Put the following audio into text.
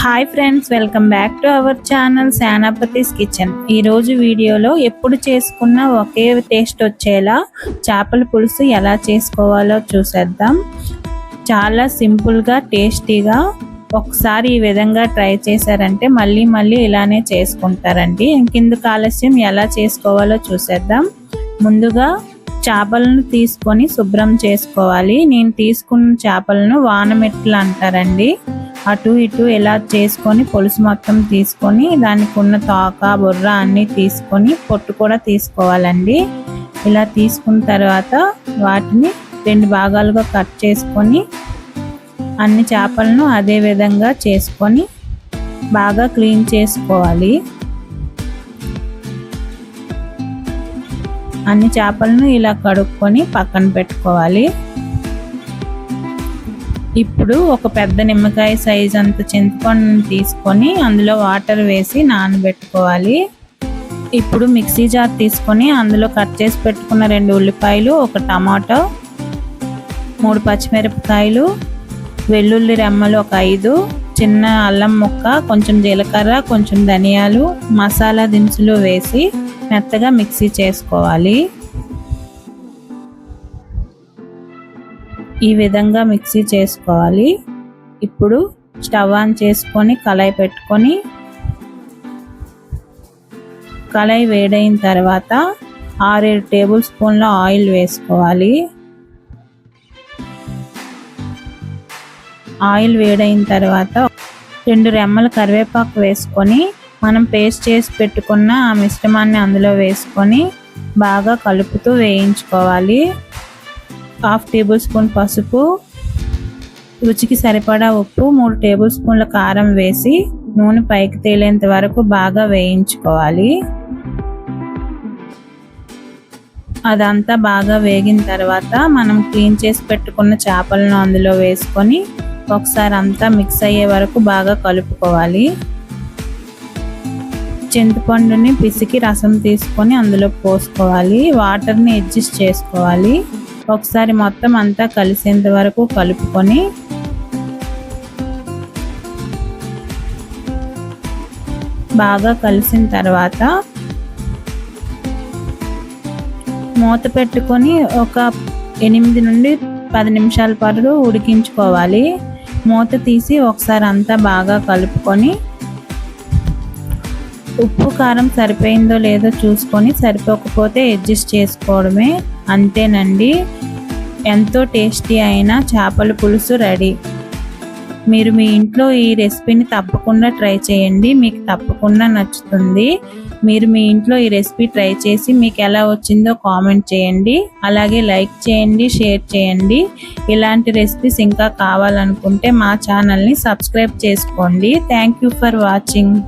Hi friends, welcome back to our channel Shanapathi's kitchen. ఈరోజు వీడియోలో ఎప్పుడు చేసుకున్న ఒకే టేస్ట్ వచ్చేలా చేపల పులుసు ఎలా చేసుకోవాలో చూసేద్దాం. చాలా సింపుల్గా టేస్టీగా ఒకసారి ఈ విధంగా ట్రై చేశారంటే మళ్ళీ మళ్ళీ ఇలానే చేసుకుంటారండి. ఇంకెందుకు ఆలస్యం, ఎలా చేసుకోవాలో చూసేద్దాం. ముందుగా చేపలను తీసుకొని శుభ్రం చేసుకోవాలి. నేను తీసుకున్న చేపలను వానమెట్లు అంటారండి. అటు ఇటు ఇలా చేసుకొని పులుసు మొత్తం తీసుకొని దానికి ఉన్న తోక బుర్ర అన్నీ తీసుకొని పొట్టు కూడా తీసుకోవాలండి. ఇలా తీసుకున్న తర్వాత వాటిని 2 భాగాలుగా కట్ చేసుకొని అన్ని చేపలను అదే విధంగా చేసుకొని బాగా క్లీన్ చేసుకోవాలి. అన్ని చేపలను ఇలా కడుక్కొని పక్కన పెట్టుకోవాలి. ఇప్పుడు ఒక పెద్ద నిమ్మకాయ సైజ్ అంత చింతపండుని తీసుకొని అందులో వాటర్ వేసి నానబెట్టుకోవాలి. ఇప్పుడు మిక్సీ జార్ తీసుకొని అందులో కట్ చేసి పెట్టుకున్న 2 ఉల్లిపాయలు, 1 టమాటో, 3 పచ్చిమిరపకాయలు, వెల్లుల్లి రెమ్మలు 5, చిన్న అల్లం ముక్క, కొంచెం జీలకర్ర, కొంచెం ధనియాలు, మసాలా దినుసులు వేసి మెత్తగా మిక్సీ చేసుకోవాలి. ఈ విధంగా మిక్సీ చేసుకోవాలి. ఇప్పుడు స్టవ్ ఆన్ చేసుకొని కళాయి పెట్టుకొని కళాయి వేడైన తర్వాత 6-7 టేబుల్ స్పూన్ల ఆయిల్ వేసుకోవాలి. ఆయిల్ వేడైన తర్వాత 2 రెమ్మల కరివేపాకు వేసుకొని మనం పేస్ట్ చేసి పెట్టుకున్న ఆ మిశ్రమాన్ని అందులో వేసుకొని బాగా కలుపుతూ వేయించుకోవాలి. 1/2 టేబుల్ స్పూన్ పసుపు, రుచికి సరిపడా ఉప్పు, 3 టేబుల్ స్పూన్ల కారం వేసి నూనె పైకి తేలేంత వరకు బాగా వేయించుకోవాలి. అదంతా బాగా వేగిన తర్వాత మనం క్లీన్ చేసి పెట్టుకున్న చేపలను అందులో వేసుకొని ఒకసారి అంతా మిక్స్ అయ్యే వరకు బాగా కలుపుకోవాలి. చింతపండుని పిసికి రసం తీసుకొని అందులో పోసుకోవాలి. వాటర్ని అడ్జస్ట్ చేసుకోవాలి. ఒకసారి మొత్తం అంతా కలిసేంత వరకు కలుపుకొని బాగా కలిసిన తర్వాత మూత పెట్టుకొని ఒక 8 నుండి 10 నిమిషాల పాటు ఉడికించుకోవాలి. మూత తీసి ఒకసారి అంతా బాగా కలుపుకొని ఉప్పు కారం సరిపోయిందో లేదో చూసుకొని సరిపోకపోతే అడ్జస్ట్ చేసుకోవడమే. అంతేనండి, ఎంతో టేస్టీ అయిన చేపల పులుసు రెడీ. మీరు మీ ఇంట్లో ఈ రెసిపీని తప్పకుండా ట్రై చేయండి, మీకు తప్పకుండా నచ్చుతుంది. మీరు మీ ఇంట్లో ఈ రెసిపీ ట్రై చేసి మీకు ఎలా వచ్చిందో కామెంట్ చేయండి. అలాగే లైక్ చేయండి, షేర్ చేయండి. ఇలాంటి రెసిపీస్ ఇంకా కావాలనుకుంటే మా ఛానల్ని సబ్స్క్రైబ్ చేసుకోండి. Thank you for watching.